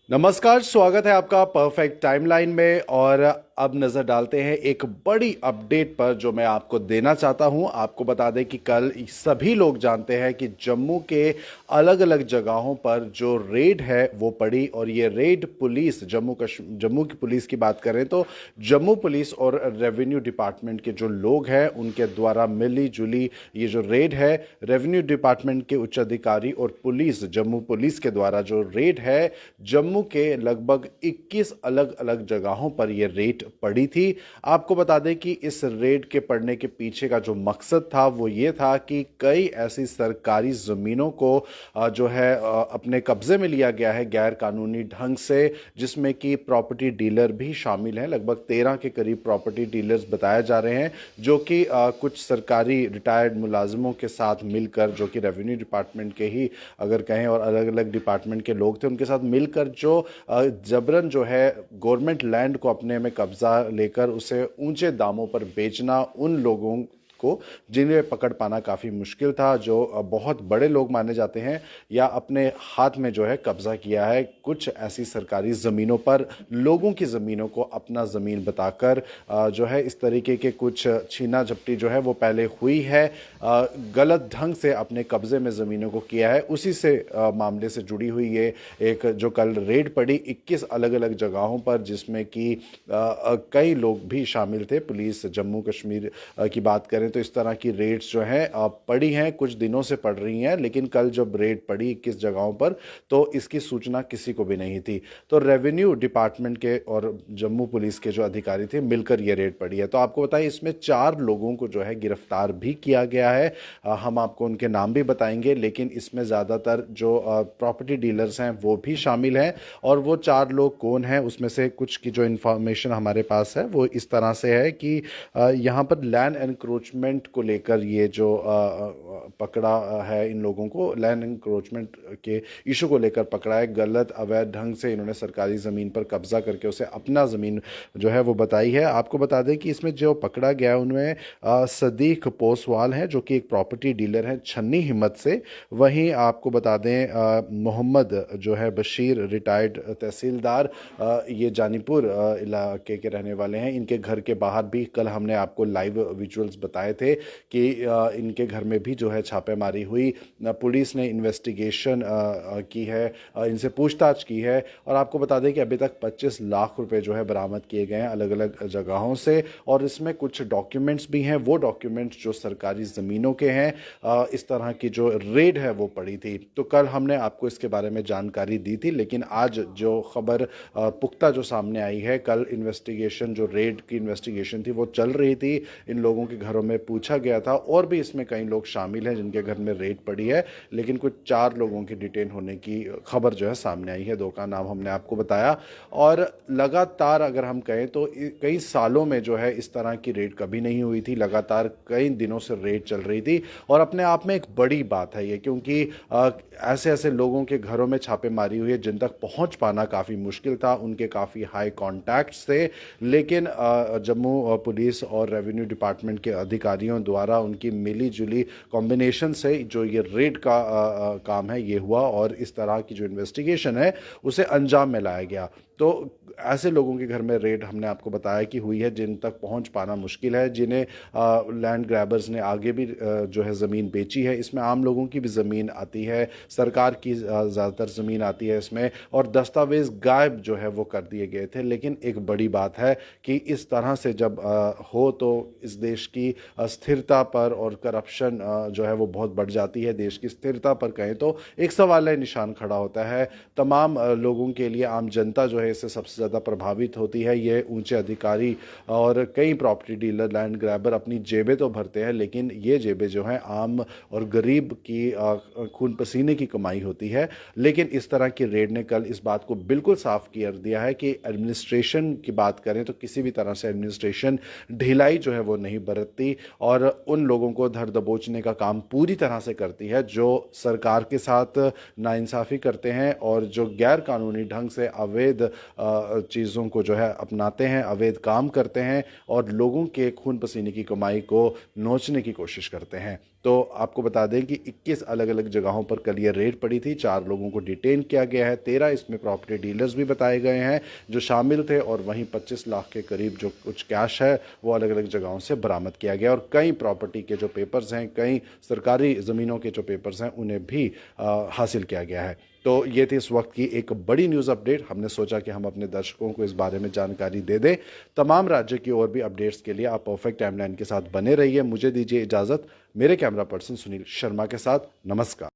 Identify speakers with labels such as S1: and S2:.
S1: नमस्कार, स्वागत है आपका परफेक्ट टाइमलाइन में। और अब नजर डालते हैं एक बड़ी अपडेट पर जो मैं आपको देना चाहता हूं। आपको बता दें कि कल सभी लोग जानते हैं कि जम्मू के अलग अलग जगहों पर जो रेड है वो पड़ी। और ये रेड पुलिस जम्मू की पुलिस की बात करें तो जम्मू पुलिस और रेवेन्यू डिपार्टमेंट के जो लोग हैं उनके द्वारा मिली जुली ये जो रेड है, रेवेन्यू डिपार्टमेंट के उच्च अधिकारी और पुलिस जम्मू पुलिस के द्वारा जो रेड है, जम्मू के लगभग 21 अलग अलग जगहों पर यह रेड पड़ी थी। आपको बता दें कि इस रेड के पड़ने के पीछे का जो मकसद था वो ये था कि कई ऐसी सरकारी जमीनों को जो है अपने कब्जे में लिया गया है गैर कानूनी ढंग से, जिसमें कि प्रॉपर्टी डीलर भी शामिल हैं। लगभग 13 के करीब प्रॉपर्टी डीलर्स बताए जा रहे हैं जो कि कुछ सरकारी रिटायर्ड मुलाजिमों के साथ मिलकर, जो कि रेवेन्यू डिपार्टमेंट के ही अगर कहें और अलग अलग डिपार्टमेंट के लोग थे, उनके साथ मिलकर जो जबरन जो है गवर्नमेंट लैंड को अपने में कब्जा लेकर उसे ऊंचे दामों पर बेचना, उन लोगों को जिन्हें पकड़ पाना काफ़ी मुश्किल था, जो बहुत बड़े लोग माने जाते हैं, या अपने हाथ में जो है कब्जा किया है कुछ ऐसी सरकारी ज़मीनों पर, लोगों की ज़मीनों को अपना ज़मीन बताकर जो है इस तरीके के कुछ छीना झपटी जो है वो पहले हुई है। गलत ढंग से अपने कब्जे में ज़मीनों को किया है। उसी से मामले से जुड़ी हुई ये एक जो कल रेड पड़ी 21 अलग अलग जगहों पर, जिसमें कि कई लोग भी शामिल थे। पुलिस जम्मू कश्मीर की बात करें तो इस तरह की रेड्स जो हैं पड़ी हैं, कुछ दिनों से पड़ रही हैं, लेकिन कल जब रेड पड़ी 21 जगहों पर तो इसकी सूचना किसी को भी नहीं थी। तो रेवेन्यू डिपार्टमेंट के और जम्मू पुलिस के जो अधिकारी थे मिलकर ये रेड पड़ी है। तो आपको बताएं इसमें 4 लोगों को जो है गिरफ्तार भी किया गया है। हम आपको उनके नाम भी बताएंगे, लेकिन इसमें ज़्यादातर जो प्रॉपर्टी डीलर्स हैं वो भी शामिल हैं। और वो 4 लोग कौन हैं, उसमें से कुछ की जो इन्फॉर्मेशन हमारे पास है वो इस तरह से है कि यहाँ पर लैंड एनक्रोचमेंट को लेकर ये जो पकड़ा है, इन लोगों को लैंड एनक्रोचमेंट के इशू को लेकर पकड़ा है। गलत अवैध ढंग से इन्होंने सरकारी ज़मीन पर कब्जा करके उसे अपना ज़मीन जो है वो बताई है। आपको बता दें कि इसमें जो पकड़ा गया है उनमें सदीक पोसवाल हैं जो कि एक प्रॉपर्टी डीलर हैं छन्नी हिम्मत से। वहीं आपको बता दें मोहम्मद जो है बशीर रिटायर्ड तहसीलदार, ये जानीपुर इलाके के रहने वाले हैं। इनके घर के बाहर भी कल हमने आपको लाइव विजुअल्स बताए थे कि इनके घर में भी जो है छापेमारी हुई। पुलिस ने इन्वेस्टिगेशन की है, इनसे पूछताछ की है। और आपको बता दें कि अभी तक 25 लाख रुपए जो है बरामद किए गए हैं अलग अलग जगहों से। और इसमें कुछ डॉक्यूमेंट्स भी हैं, वो डॉक्यूमेंट्स जो सरकारी ज़मीनों के हैं। इस तरह की जो रेड है वो पड़ी थी। तो कल हमने आपको इसके बारे में जानकारी दी थी, लेकिन आज जो खबर पुख्ता जो सामने आई है, कल इन्वेस्टिगेशन जो रेड की इन्वेस्टिगेशन थी वो चल रही थी। इन लोगों के घरों में पूछा गया था और भी इसमें कई लोग शामिल हैं जिनके घर में रेड पड़ी है, लेकिन कुछ 4 लोगों की डिटेन होने की खबर जो है सामने आई है। 2 का नाम हमने आपको बताया। और लगातार अगर हम कहें तो कई सालों में जो है इस तरह की रेड कभी नहीं हुई थी। लगातार कई दिनों से रेड चल रही थी और अपने आप में एक बड़ी बात है ये, क्योंकि ऐसे ऐसे लोगों के घरों में छापेमारी हुई है जिन तक पहुंच पाना काफ़ी मुश्किल था, उनके काफ़ी हाई कॉन्टैक्ट्स थे। लेकिन जम्मू पुलिस और रेवेन्यू डिपार्टमेंट के अधिकारियों द्वारा उनकी मिली जुली कॉम्बिनेशन से जो ये रेड का काम है ये हुआ और इस तरह की जो इन्वेस्टिगेशन है उसे अंजाम में लाया गया। तो ऐसे लोगों के घर में रेड हमने आपको बताया कि हुई है जिन तक पहुंच पाना मुश्किल है, जिन्हें लैंड ग्रैबर्स ने आगे भी जो है ज़मीन बेची है। इसमें आम लोगों की भी ज़मीन आती है, सरकार की ज़्यादातर ज़मीन आती है इसमें, और दस्तावेज़ गायब जो है वो कर दिए गए थे। लेकिन एक बड़ी बात है कि इस तरह से जब हो तो इस देश की स्थिरता पर और करप्शन जो है वो बहुत बढ़ जाती है। देश की स्थिरता पर कहें तो एक सवाल निशान खड़ा होता है। तमाम लोगों के लिए, आम जनता जो है इससे सबसे ज़्यादा प्रभावित होती है। ये ऊंचे अधिकारी और कई प्रॉपर्टी डीलर, लैंड ग्रैबर अपनी जेबें तो भरते हैं, लेकिन ये जेबें जो हैं आम और गरीब की खून पसीने की कमाई होती है। लेकिन इस तरह की रेड ने कल इस बात को बिल्कुल साफ कर दिया है कि एडमिनिस्ट्रेशन की बात करें तो किसी भी तरह से एडमिनिस्ट्रेशन ढिलाई जो है वो नहीं बरतती और उन लोगों को धर दबोचने का काम पूरी तरह से करती है जो सरकार के साथ नाइंसाफ़ी करते हैं और जो गैर कानूनी ढंग से अवैध चीज़ों को जो है अपनाते हैं, अवैध काम करते हैं और लोगों के खून पसीने की कमाई को नोचने की कोशिश करते हैं। तो आपको बता दें कि 21 अलग अलग जगहों पर कल ये रेड पड़ी थी। 4 लोगों को डिटेन किया गया है। 13 इसमें प्रॉपर्टी डीलर्स भी बताए गए हैं जो शामिल थे, और वहीं 25 लाख के करीब जो कुछ कैश है वो अलग अलग जगहों से बरामद किया गया, और कई प्रॉपर्टी के जो पेपर्स हैं, कई सरकारी ज़मीनों के जो पेपर्स हैं उन्हें भी हासिल किया गया है। तो ये थी इस वक्त की एक बड़ी न्यूज़ अपडेट। हमने सोचा कि हम अपने दर्शकों को इस बारे में जानकारी दे दें। तमाम राज्य की और भी अपडेट्स के लिए आप परफेक्ट टाइमलाइन के साथ बने रहिए। मुझे दीजिए इजाज़त, मेरे कैमरा पर्सन सुनील शर्मा के साथ। नमस्कार।